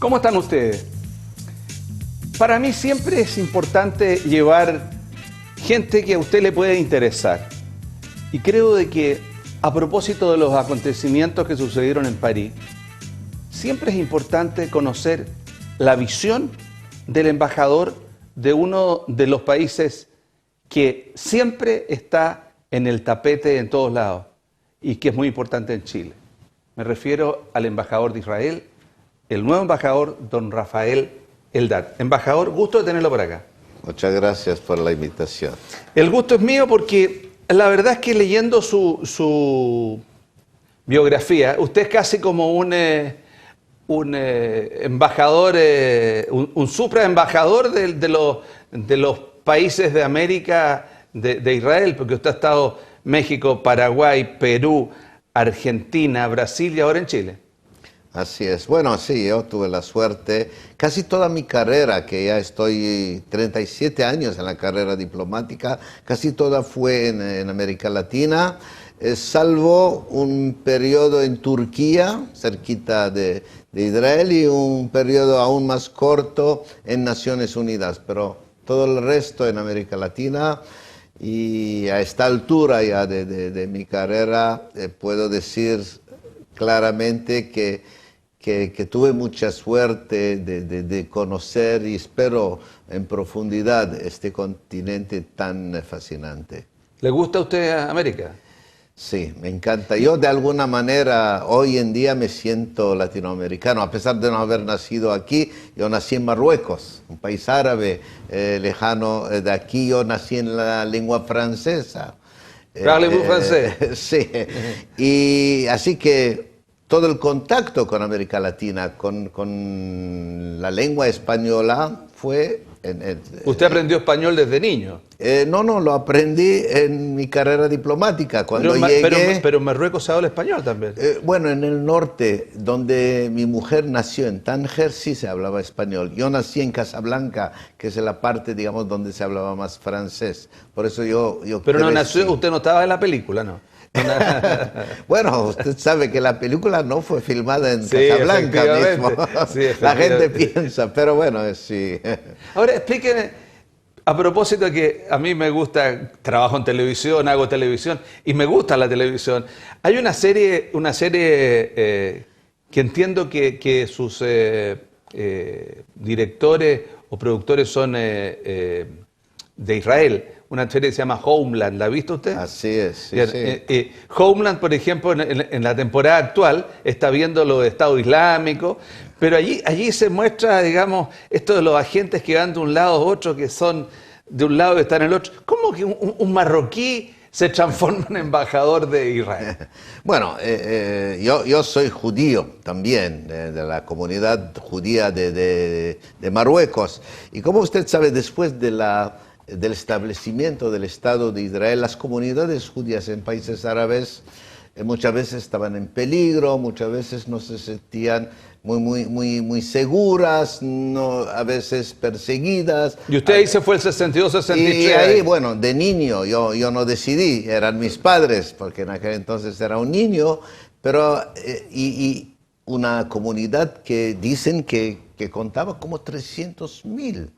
¿Cómo están ustedes? Para mí siempre es importante llevar gente que a usted le puede interesar. Y creo de que a propósito de los acontecimientos que sucedieron en París, siempre es importante conocer la visión del embajador de uno de los países que siempre está en el tapete en todos lados y que es muy importante en Chile. Me refiero al embajador de Israel, el nuevo embajador, don Rafael Eldad. Embajador, gusto de tenerlo por acá. Muchas gracias por la invitación. El gusto es mío porque la verdad es que leyendo su biografía, usted es casi como un embajador, un supraembajador de los países de América de Israel, porque usted ha estado en México, Paraguay, Perú, Argentina, Brasil y ahora en Chile. Así es. Bueno, sí, yo tuve la suerte, casi toda mi carrera, que ya estoy 37 años en la carrera diplomática, casi toda fue en América Latina, salvo un periodo en Turquía, cerquita de Israel, y un periodo aún más corto en Naciones Unidas, pero todo el resto en América Latina. Y a esta altura ya de mi carrera puedo decir claramente que tuve mucha suerte de conocer y espero en profundidad este continente tan fascinante. ¿Le gusta a usted América? Sí, me encanta. Yo de alguna manera hoy en día me siento latinoamericano, a pesar de no haber nacido aquí. Yo nací en Marruecos, un país árabe lejano de aquí. Yo nací en la lengua francesa. ¿Parlez-vous francés? Sí, y así que todo el contacto con América Latina, con la lengua española fue... ¿Usted aprendió español desde niño? No, lo aprendí en mi carrera diplomática. Cuando llegué... Pero en Marruecos se habla español también. Bueno, en el norte, donde mi mujer nació, en Tánger, sí se hablaba español. Yo nací en Casablanca, que es la parte, digamos, donde se hablaba más francés. Por eso yo Pero no nació, usted no estaba en la película, ¿no? Bueno, usted sabe que la película no fue filmada en Casablanca mismo. Sí, la gente piensa, pero bueno, sí. Ahora, explíqueme, a propósito de que a mí me gusta, trabajo en televisión, hago televisión y me gusta la televisión. Hay una serie que entiendo que sus directores o productores son de Israel. Una serie que se llama Homeland, ¿la ha visto usted? Así es, sí, Bien, sí. Homeland, por ejemplo, en la temporada actual, está viendo lo de Estado Islámico, pero allí se muestra, digamos, esto de los agentes que van de un lado a otro, que son de un lado y están en el otro. ¿Cómo que un marroquí se transforma en embajador de Israel? Bueno, yo soy judío también, de la comunidad judía de Marruecos. Y como usted sabe, después del establecimiento del Estado de Israel, las comunidades judías en países árabes muchas veces estaban en peligro, muchas veces no se sentían muy seguras, a veces perseguidas. Y usted ahí se fue el 62, 63. Y ahí, bueno, de niño, yo no decidí, eran mis padres, porque en aquel entonces era un niño, pero y una comunidad que dicen que contaba como 300.000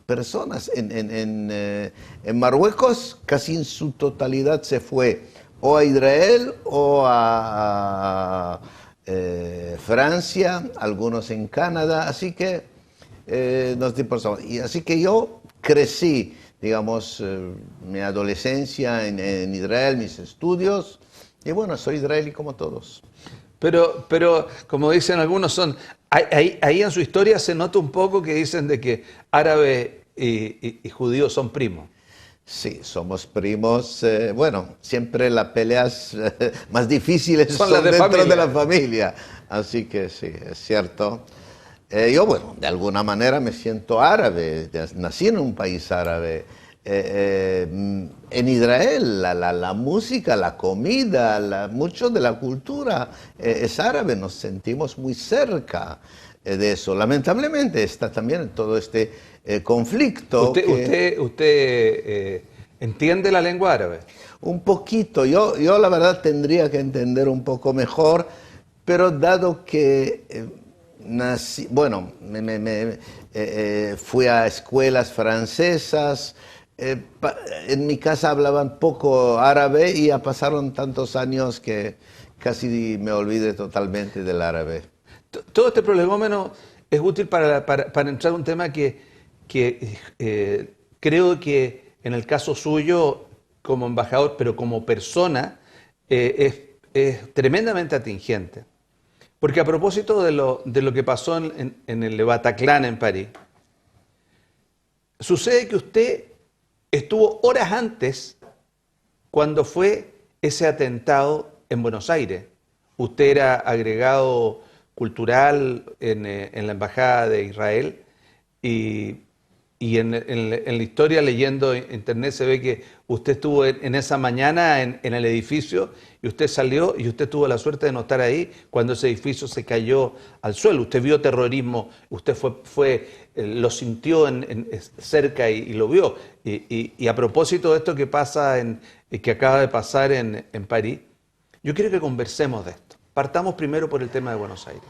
personas en Marruecos, casi en su totalidad se fue o a Israel o a Francia, algunos en Canadá, así que nos dispersamos. Y así que yo crecí, digamos, mi adolescencia en Israel, mis estudios, y bueno, soy israelí como todos. Pero como dicen algunos, ahí en su historia se nota un poco que dicen de que árabes y judíos son primos. Sí, somos primos. Bueno, siempre las peleas más difíciles son dentro de la familia. Así que sí, es cierto. Yo, bueno, de alguna manera me siento árabe. Nací en un país árabe. En Israel la música, la comida, mucho de la cultura es árabe. Nos sentimos muy cerca de eso. Lamentablemente está también todo este conflicto. ¿Usted entiende la lengua árabe? Un poquito. Yo la verdad tendría que entender un poco mejor, pero dado que bueno, fui a escuelas francesas. En mi casa hablaban poco árabe y ya pasaron tantos años que casi me olvidé totalmente del árabe. Todo este prolegómeno es útil para entrar a un tema que creo que en el caso suyo, como embajador, pero como persona, es tremendamente atingente. Porque a propósito de lo que pasó en el Bataclan en París, sucede que usted estuvo horas antes cuando fue ese atentado en Buenos Aires. Usted era agregado cultural en la Embajada de Israel y en la historia, leyendo internet, se ve que usted estuvo en esa mañana en el edificio y usted salió y usted tuvo la suerte de no estar ahí cuando ese edificio se cayó al suelo. Usted vio terrorismo, usted lo sintió cerca y lo vio. Y a propósito de esto que pasa que acaba de pasar en París, yo quiero que conversemos de esto. Partamos primero por el tema de Buenos Aires.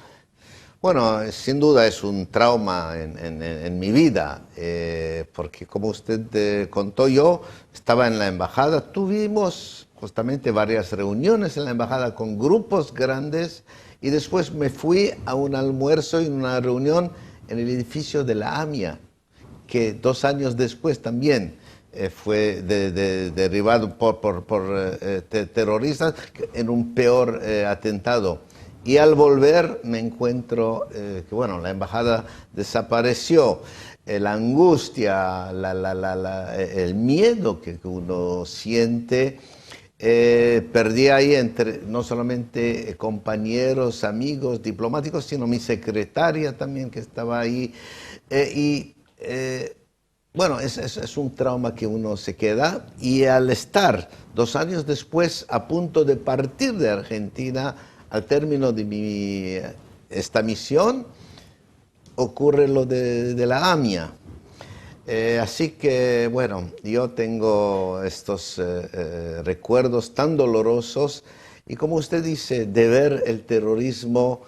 Bueno, sin duda es un trauma en mi vida, porque como usted contó, yo estaba en la embajada, tuvimos justamente varias reuniones en la embajada con grupos grandes y después me fui a un almuerzo y una reunión en el edificio de la AMIA, que 2 años después también fue derribado por terroristas en un peor atentado. Y al volver me encuentro que, bueno, la embajada desapareció. La angustia, el miedo que uno siente, perdí ahí no solamente compañeros, amigos, diplomáticos, sino mi secretaria también que estaba ahí. Bueno, es un trauma que uno se queda y al estar 2 años después a punto de partir de Argentina, al término de esta misión, ocurre lo de la AMIA. Así que, bueno, yo tengo estos recuerdos tan dolorosos y como usted dice, de ver el terrorismo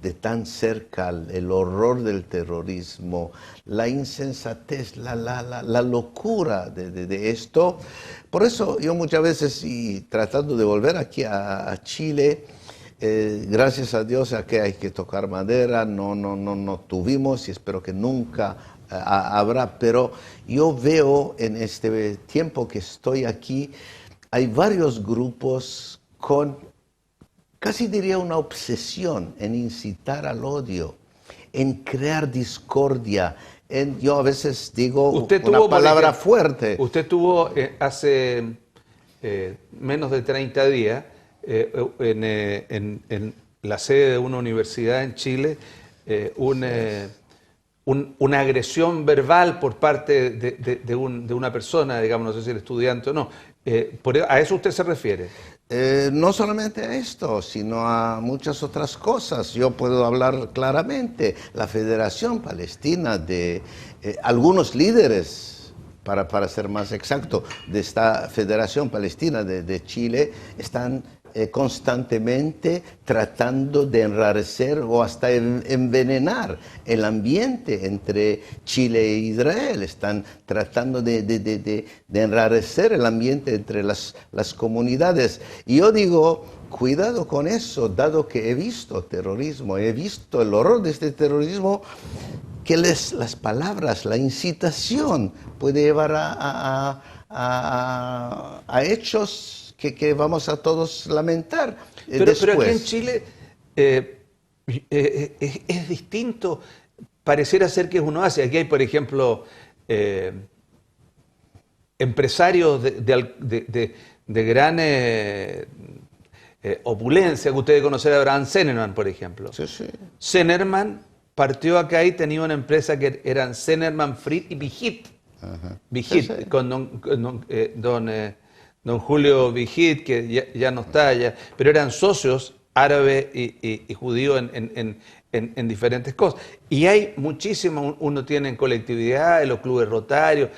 de tan cerca, el horror del terrorismo, la insensatez, la locura de esto. Por eso yo muchas veces, y tratando de volver aquí a Chile, gracias a Dios, a que hay que tocar madera, no tuvimos y espero que nunca habrá, pero yo veo en este tiempo que estoy aquí, hay varios grupos con, casi diría una obsesión en incitar al odio, en crear discordia. Yo a veces digo una palabra fuerte. Usted tuvo hace menos de 30 días en la sede de una universidad en Chile una agresión verbal por parte de una persona, digamos, no sé si el estudiante o no. ¿A eso usted se refiere? No solamente a esto, sino a muchas otras cosas. Yo puedo hablar claramente. La Federación Palestina, de algunos líderes, para ser más exacto, de esta Federación Palestina de Chile, están constantemente tratando de enrarecer o hasta envenenar el ambiente entre Chile e Israel. Están tratando de enrarecer el ambiente entre las comunidades. Y yo digo, cuidado con eso, dado que he visto terrorismo, he visto el horror de este terrorismo, que las palabras, la incitación puede llevar a hechos que vamos a todos lamentar pero aquí en Chile es distinto, pareciera ser que es un oasis. Aquí hay, por ejemplo, empresarios de gran opulencia, que ustedes conocerán, Abraham Zenerman, por ejemplo. Sí, sí. Zenerman partió acá y tenía una empresa que eran Zenerman, Fried y Vigit. Vigit, sí, sí. Con don Julio Vigit, que ya no está allá, pero eran socios árabe y judío en diferentes cosas. Y hay muchísimo, uno tiene en colectividad, en los clubes rotarios,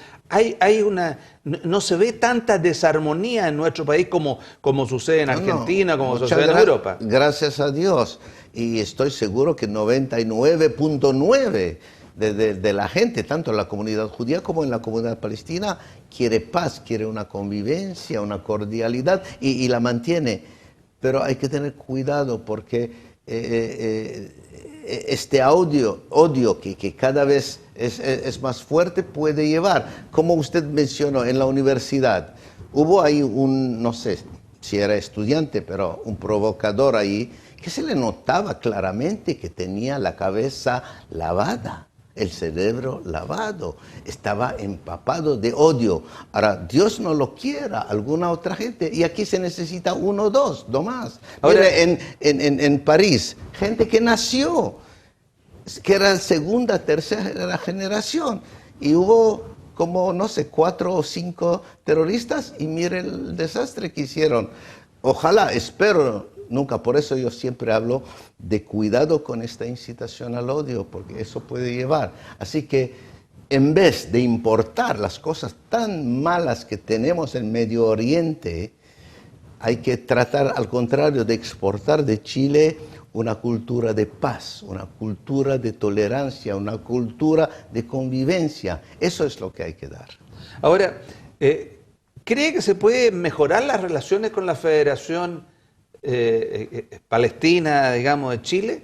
no se ve tanta desarmonía en nuestro país como sucede en Argentina, como sucede en Europa. Gracias a Dios. Y estoy seguro que 99.9 de la gente, tanto en la comunidad judía como en la comunidad palestina, quiere paz, quiere una convivencia, una cordialidad y la mantiene. Pero hay que tener cuidado porque este odio que cada vez es más fuerte puede llevar, como usted mencionó, en la universidad. Hubo ahí no sé si era estudiante, pero un provocador ahí, que se le notaba claramente que tenía la cabeza lavada, el cerebro lavado, estaba empapado de odio. Ahora, Dios no lo quiera, alguna otra gente, y aquí se necesita uno o dos, no más. Mire, en París, gente que nació, que era segunda, tercera generación, y hubo como, no sé, 4 o 5 terroristas, y mire el desastre que hicieron. Ojalá, espero, nunca, por eso yo siempre hablo de cuidado con esta incitación al odio, porque eso puede llevar. Así que en vez de importar las cosas tan malas que tenemos en Medio Oriente, hay que tratar, al contrario, de exportar de Chile una cultura de paz, una cultura de tolerancia, una cultura de convivencia. Eso es lo que hay que dar. Ahora, ¿cree que se puede mejorar las relaciones con la Federación Palestina, digamos, de Chile?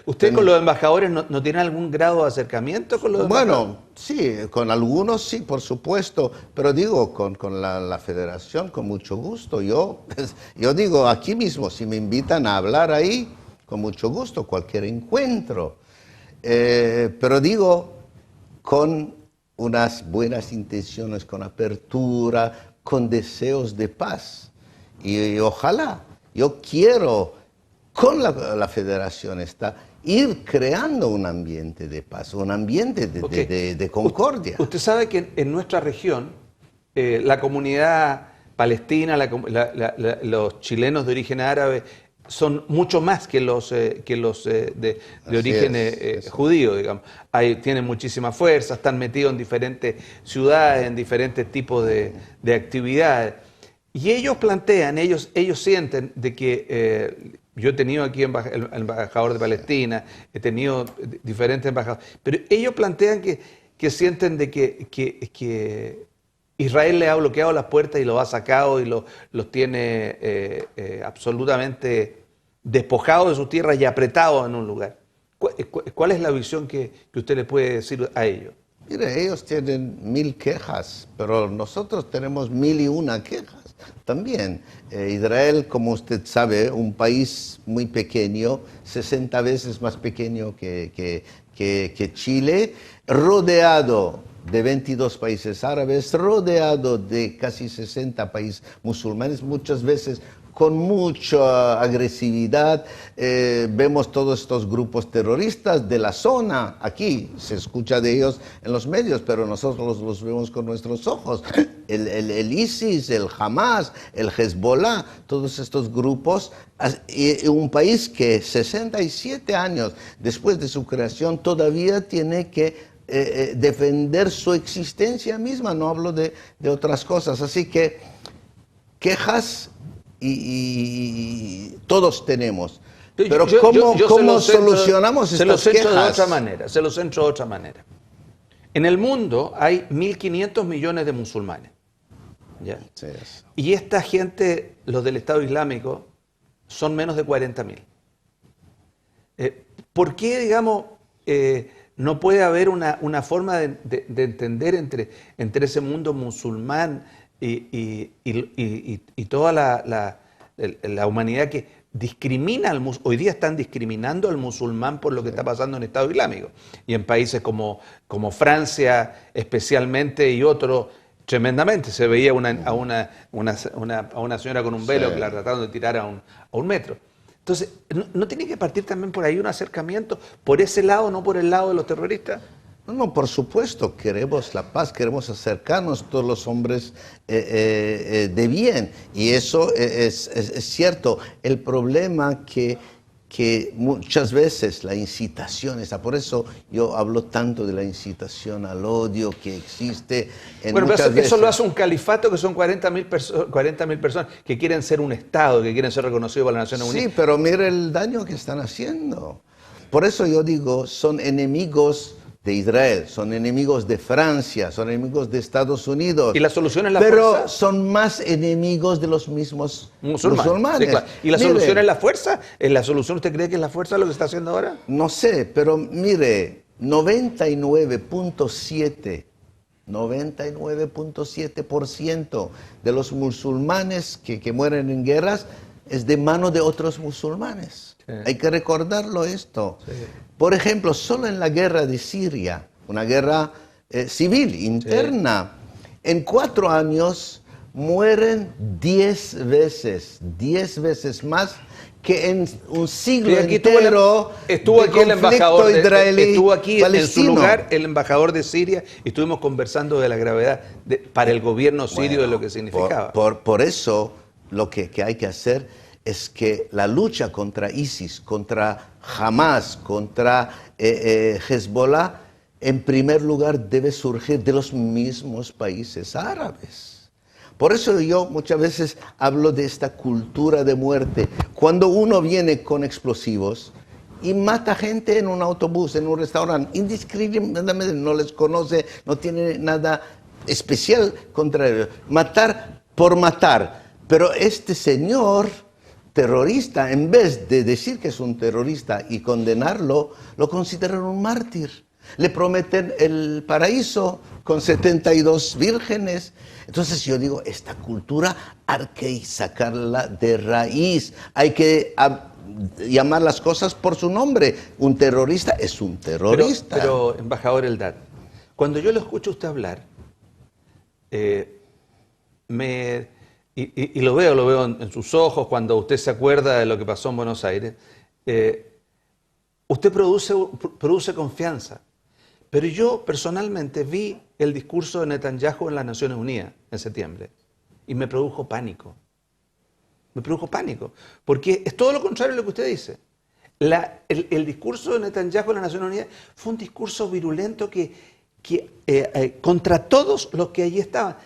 ¿Usted con los embajadores no tiene algún grado de acercamiento con los embajadores? Bueno, sí, con algunos sí, por supuesto, pero digo, con la federación, con mucho gusto. Yo digo, aquí mismo, si me invitan a hablar ahí, con mucho gusto, cualquier encuentro. Pero digo, con unas buenas intenciones, con apertura, con deseos de paz. Y ojalá, yo quiero, con la federación ir creando un ambiente de paz, un ambiente de concordia. Usted sabe que en nuestra región, la comunidad palestina, los chilenos de origen árabe, son mucho más que los de origen judío, digamos. Tienen muchísima fuerza, están metidos en diferentes ciudades, en diferentes tipos de actividades. Y ellos plantean, ellos sienten de que yo he tenido aquí el embajador de Palestina, he tenido diferentes embajadores, pero ellos plantean que sienten de que Israel le ha bloqueado las puertas y los ha sacado y los tiene absolutamente despojados de sus tierras y apretados en un lugar. ¿Cuál es la visión que usted le puede decir a ellos? Mire, ellos tienen 1000 quejas, pero nosotros tenemos 1001 quejas también. Israel, como usted sabe, un país muy pequeño, 60 veces más pequeño que Chile, rodeado de 22 países árabes, rodeado de casi 60 países musulmanes, muchas veces con mucha agresividad. Vemos todos estos grupos terroristas de la zona, aquí se escucha de ellos en los medios, pero nosotros los vemos con nuestros ojos. El ISIS, el Hamas, el Hezbollah, todos estos grupos, y un país que 67 años después de su creación todavía tiene que defender su existencia misma, no hablo de otras cosas. Así que quejas y todos tenemos. Pero ¿cómo solucionamos estas quejas? Se los centro de otra manera. En el mundo hay 1.500 millones de musulmanes. ¿Ya? Sí, y esta gente, los del Estado Islámico, son menos de 40.000. ¿Por qué, digamos, no puede haber una forma de entender entre ese mundo musulmán y toda la humanidad que discrimina hoy día están discriminando al musulmán por lo que está pasando en el Estado Islámico? Y en países como Francia especialmente y otros tremendamente. Se veía a una señora con un velo que la trataron de tirar a un metro. Entonces, ¿no tiene que partir también por ahí un acercamiento por ese lado, no por el lado de los terroristas? No, por supuesto, queremos la paz, queremos acercarnos todos los hombres de bien. Y eso es cierto. El problema que muchas veces la incitación está, por eso yo hablo tanto de la incitación al odio que existe en bueno, muchas pero veces. eso lo hace un califato que son 40.000 personas que quieren ser un Estado, que quieren ser reconocidos por las Naciones Unidas. Sí, pero mire el daño que están haciendo. Por eso yo digo, son enemigos de Israel, son enemigos de Francia, son enemigos de Estados Unidos. ¿Y la solución es la pero fuerza? son más enemigos de los mismos musulmanes. Sí, claro. ¿Y la Mire, solución es la fuerza? ¿En la solución usted cree que es la fuerza lo que está haciendo ahora? No sé, pero mire, 99.7% de los musulmanes que mueren en guerras es de mano de otros musulmanes. Sí. Hay que recordarlo esto. Sí. Por ejemplo, solo en la guerra de Siria, una guerra civil, interna, sí. En 4 años mueren 10 veces más que en un siglo entero estuvo aquí el embajador israelí, estuvo aquí palestino. En su lugar el embajador de Siria y estuvimos conversando de la gravedad para el gobierno sirio de lo que significaba. Por eso lo que hay que hacer es que la lucha contra ISIS, contra Hamas, contra Hezbollah, en primer lugar debe surgir de los mismos países árabes. Por eso yo muchas veces hablo de esta cultura de muerte. Cuando uno viene con explosivos y mata gente en un autobús, en un restaurante, indiscriminadamente, no les conoce, no tiene nada especial contra ellos. Matar por matar. Pero este señor terrorista, en vez de decir que es un terrorista y condenarlo, lo consideran un mártir. Le prometen el paraíso con 72 vírgenes. Entonces yo digo, esta cultura hay que sacarla de raíz. Hay que llamar las cosas por su nombre. Un terrorista es un terrorista. Pero embajador Eldad, cuando yo lo escucho a usted hablar, y lo veo en sus ojos cuando usted se acuerda de lo que pasó en Buenos Aires, usted produce confianza. Pero yo personalmente vi el discurso de Netanyahu en las Naciones Unidas en septiembre y me produjo pánico. Me produjo pánico, porque es todo lo contrario de lo que usted dice. El discurso de Netanyahu en las Naciones Unidas fue un discurso virulento contra todos los que allí estaban.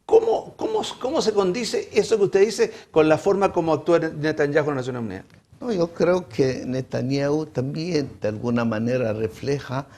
¿Cómo se condice eso que usted dice con la forma como actúa Netanyahu en las Naciones Unidas? No, yo creo que Netanyahu también de alguna manera refleja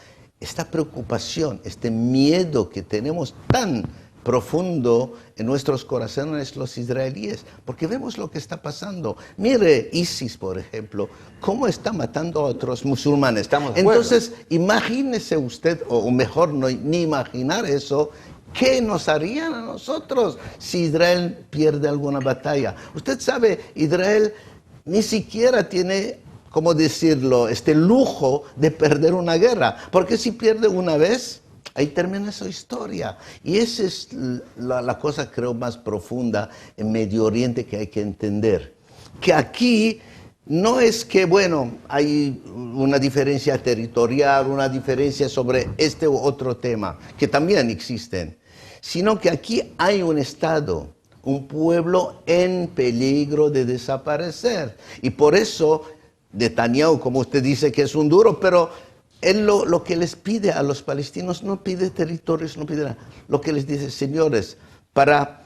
esta preocupación, este miedo que tenemos tan profundo en nuestros corazones los israelíes, porque vemos lo que está pasando. Mire ISIS, por ejemplo, cómo está matando a otros musulmanes. Entonces, imagínese usted, o mejor ni imaginar eso, ¿qué nos harían a nosotros si Israel pierde alguna batalla? Usted sabe, Israel ni siquiera tiene, ¿cómo decirlo?, este lujo de perder una guerra. Porque si pierde una vez, ahí termina su historia. Y esa es la cosa, creo, más profunda en Medio Oriente que hay que entender. Que aquí no es que, bueno, hay una diferencia territorial, una diferencia sobre este u otro tema, que también existen, sino que aquí hay un Estado, un pueblo en peligro de desaparecer. Y por eso Netanyahu, como usted dice, que es un duro, pero él lo que les pide a los palestinos no pide territorios, no pide nada. Lo que les dice, señores, para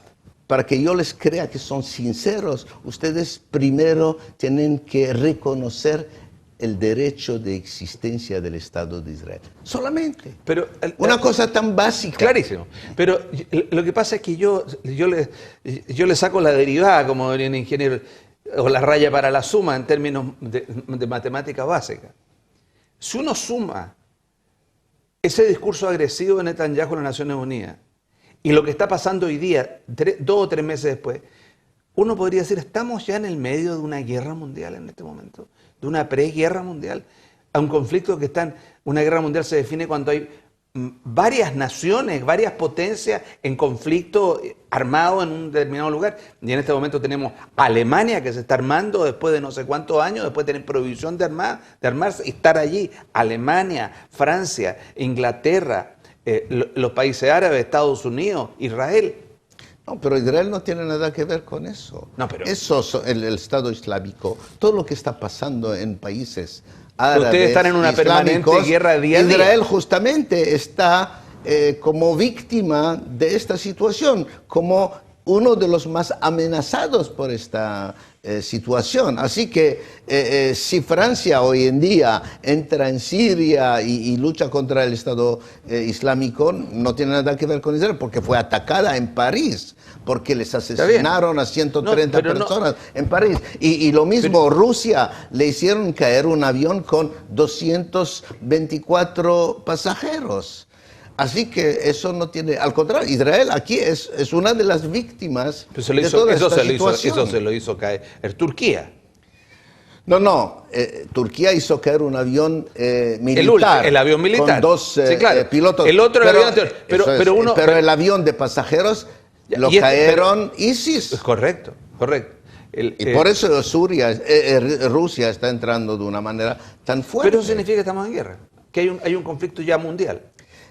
que yo les crea que son sinceros, ustedes primero tienen que reconocer el derecho de existencia del Estado de Israel. Solamente. Pero, una cosa tan básica. Clarísimo. Pero lo que pasa es que yo le saco la derivada, como diría un ingeniero, o la raya para la suma en términos de matemática básica. Si uno suma ese discurso agresivo de Netanyahu en las Naciones Unidas y lo que está pasando hoy día, 2 o 3 meses después, uno podría decir, estamos ya en el medio de una guerra mundial en este momento, de una preguerra mundial, a un conflicto una guerra mundial se define cuando hay varias naciones, varias potencias en conflicto armado en un determinado lugar. Y en este momento tenemos Alemania que se está armando después de no sé cuántos años, después de tener prohibición de armarse y estar allí. Alemania, Francia, Inglaterra, los países árabes, Estados Unidos, Israel. No, pero Israel no tiene nada que ver con eso. No, pero el Estado Islámico, todo lo que está pasando en países árabes, ustedes están en una permanente guerra día a día. Israel justamente está como víctima de esta situación, como uno de los más amenazados por esta situación. Así que si Francia hoy en día entra en Siria y lucha contra el Estado Islámico, no tiene nada que ver con Israel, porque fue atacada en París, porque les asesinaron a 130 personas en París. Y lo mismo, Rusia, le hicieron caer un avión con 224 pasajeros. Así que eso no tiene, al contrario, Israel aquí es una de las víctimas de toda esta situación. Eso se lo hizo caer Turquía. No, Turquía hizo caer un avión militar. El avión militar. Con dos pilotos. El otro avión, pero el avión de pasajeros lo cayeron ISIS. Correcto. Y por eso Rusia está entrando de una manera tan fuerte. Pero eso significa que estamos en guerra, que hay un conflicto ya mundial.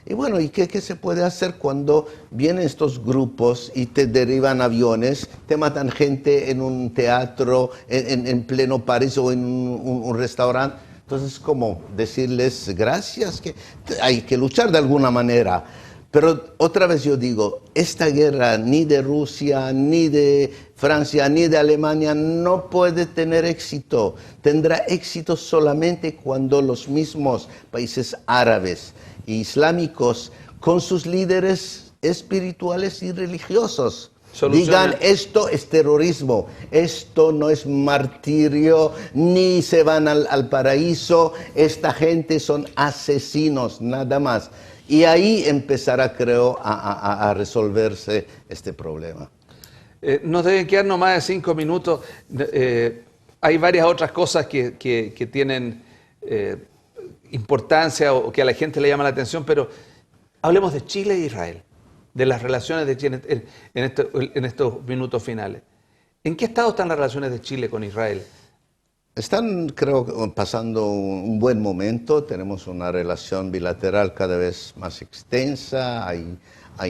Y bueno, ¿y qué se puede hacer cuando vienen estos grupos y te derivan aviones, te matan gente en un teatro, en pleno París o en un restaurante? Entonces, ¿cómo decirles gracias? Que hay que luchar de alguna manera. Pero otra vez yo digo, esta guerra ni de Rusia, ni de Francia, ni de Alemania no puede tener éxito. Tendrá éxito solamente cuando los mismos países árabes e islámicos, con sus líderes espirituales y religiosos, digan: esto es terrorismo, esto no es martirio, ni se van al paraíso, esta gente son asesinos, nada más. Y ahí empezará, creo, a resolverse este problema. Nos deben quedar no más de 5 minutos. Hay varias otras cosas que tienen importancia o que a la gente le llama la atención, pero hablemos de Chile e Israel, de las relaciones de Chile en estos minutos finales. ¿En qué estado están las relaciones de Chile con Israel? Están, creo, pasando un buen momento. Tenemos una relación bilateral cada vez más extensa, hay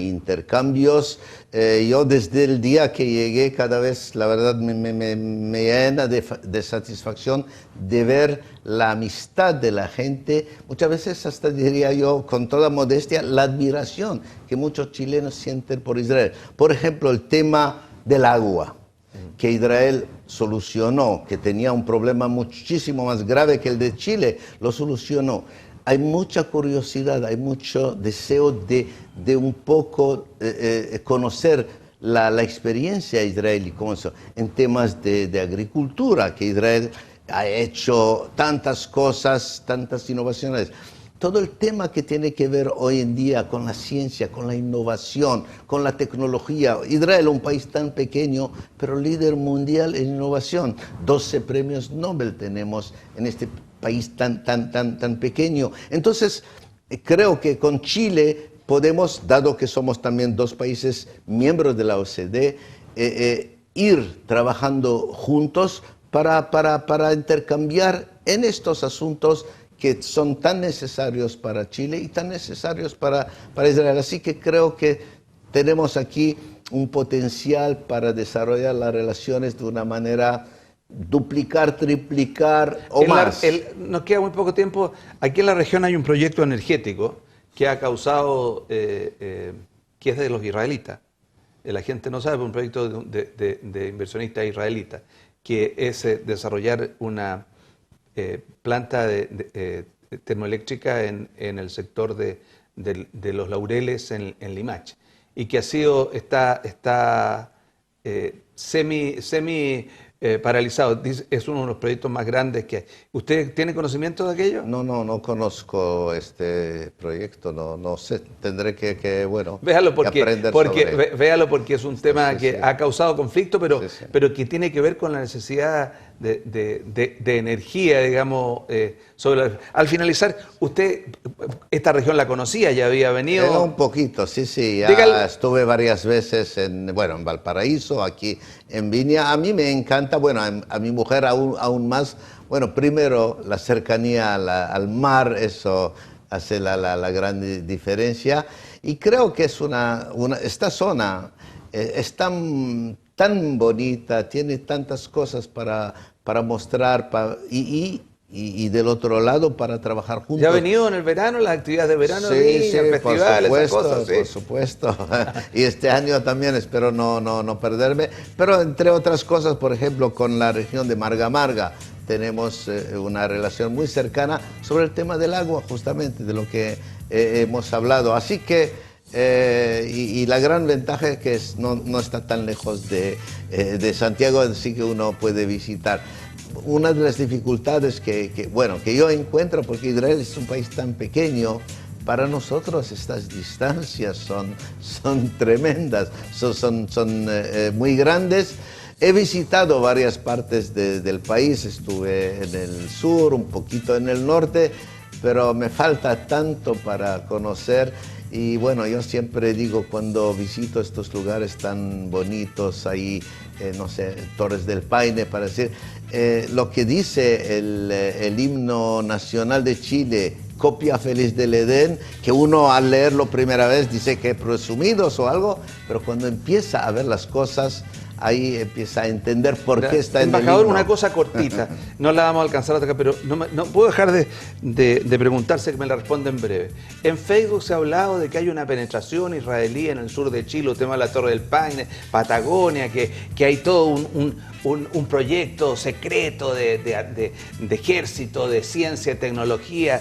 intercambios. Yo desde el día que llegué, cada vez, la verdad, me llena de satisfacción de ver la amistad de la gente. Muchas veces hasta diría yo, con toda modestia, la admiración que muchos chilenos sienten por Israel. Por ejemplo, el tema del agua, que Israel solucionó, que tenía un problema muchísimo más grave que el de Chile, lo solucionó. Hay mucha curiosidad, hay mucho deseo de un poco conocer la experiencia israelí en temas de agricultura, que Israel ha hecho tantas cosas, tantas innovaciones. Todo el tema que tiene que ver hoy en día con la ciencia, con la innovación, con la tecnología. Israel, un país tan pequeño, pero líder mundial en innovación. 12 premios Nobel tenemos en este país tan pequeño. Entonces, creo que con Chile podemos, dado que somos también dos países miembros de la OCDE, ir trabajando juntos para intercambiar en estos asuntos que son tan necesarios para Chile y tan necesarios para Israel. Así que creo que tenemos aquí un potencial para desarrollar las relaciones de una manera duplicar, triplicar o más. Nos queda muy poco tiempo. Aquí en la región hay un proyecto energético que ha causado, que es de los israelitas. La gente no sabe, es un proyecto de inversionistas israelitas, que es desarrollar una planta termoeléctrica en el sector de los Laureles en Limache, y que está semi paralizado. Es uno de los proyectos más grandes que hay. ¿Usted tiene conocimiento de aquello? No conozco este proyecto, no sé, tendré que véalo que aprender sobre véalo porque es un tema sí, que ha causado conflicto, pero que tiene que ver con la necesidad de energía, digamos, al finalizar, usted esta región la conocía, ya había venido. Un poquito, sí, ya Dígale. estuve varias veces en Valparaíso, aquí en Viña. A mí me encanta, bueno, a mi mujer aún más. Bueno, primero la cercanía al mar, eso hace la gran diferencia. Y creo que es esta zona es tan bonita, tiene tantas cosas para mostrar y del otro lado para trabajar juntos. ¿Ya ha venido en el verano, las actividades de verano? Sí, el festival, esas cosas, por supuesto. Y este año también espero no perderme. Pero entre otras cosas, por ejemplo, con la región de Marga Marga, tenemos una relación muy cercana sobre el tema del agua, justamente, de lo que hemos hablado. Así que, y la gran ventaja es que no está tan lejos de Santiago, así que uno puede visitar. Una de las dificultades que yo encuentro, porque Israel es un país tan pequeño, para nosotros estas distancias son tremendas, son muy grandes. He visitado varias partes del país, estuve en el sur, un poquito en el norte, pero me falta tanto para conocer. Y bueno, yo siempre digo, cuando visito estos lugares tan bonitos, ahí, no sé, Torres del Paine, para decir, lo que dice el himno nacional de Chile, Copia feliz del Edén, que uno al leerlo primera vez dice que presumidos o algo, pero cuando empieza a ver las cosas, ahí empieza a entender por qué está en el Embajador, himno. una cosa cortita, no la vamos a alcanzar hasta acá, pero no puedo dejar de preguntarse, que me la responda en breve. En Facebook se ha hablado de que hay una penetración israelí en el sur de Chile, el tema de la Torre del Paine, Patagonia, que hay todo un proyecto secreto de ejército, de ciencia y tecnología.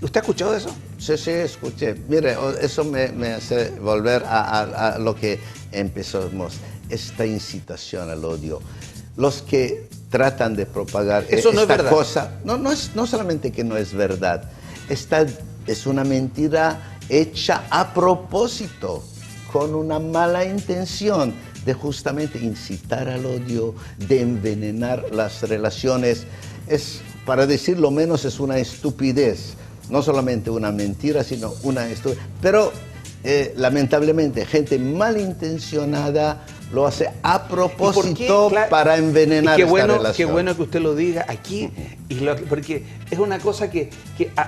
¿Usted ha escuchado eso? Sí, escuché. Mire, eso me hace volver a lo que empezamos, esta incitación al odio. Los que tratan de propagar eso no esta es verdad. cosa, no solamente que no es verdad, es una mentira hecha a propósito, con una mala intención de justamente incitar al odio, de envenenar las relaciones. Para decirlo menos, es una estupidez. No solamente una mentira, sino una estupidez. Pero lamentablemente, gente malintencionada lo hace a propósito para envenenar esta relación. Qué bueno que usted lo diga aquí, porque es una cosa que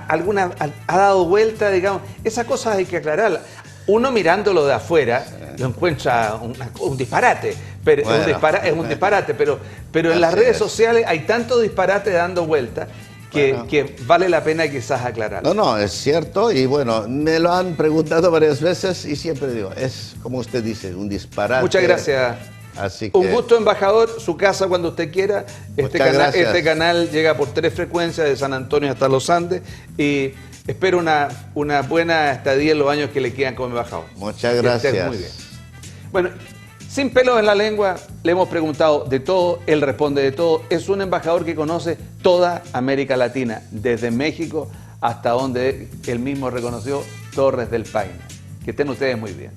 alguna ha dado vuelta, digamos. Esa cosa hay que aclararla. Uno mirándolo de afuera lo encuentra un disparate, pero bueno, es un disparate, pero en las redes sociales hay tanto disparate dando vuelta que vale la pena quizás aclarar. No, es cierto, y bueno, me lo han preguntado varias veces y siempre digo, es como usted dice, un disparate. Muchas gracias. Así que, un gusto, embajador, su casa cuando usted quiera. Este canal llega por 3 frecuencias de San Antonio hasta Los Andes y espero una buena estadía en los años que le quedan como embajador. Muchas gracias. Muy bien. Bueno, sin pelos en la lengua, le hemos preguntado de todo, él responde de todo. Es un embajador que conoce toda América Latina, desde México hasta donde él mismo reconoció, Torres del Paine. Que estén ustedes muy bien.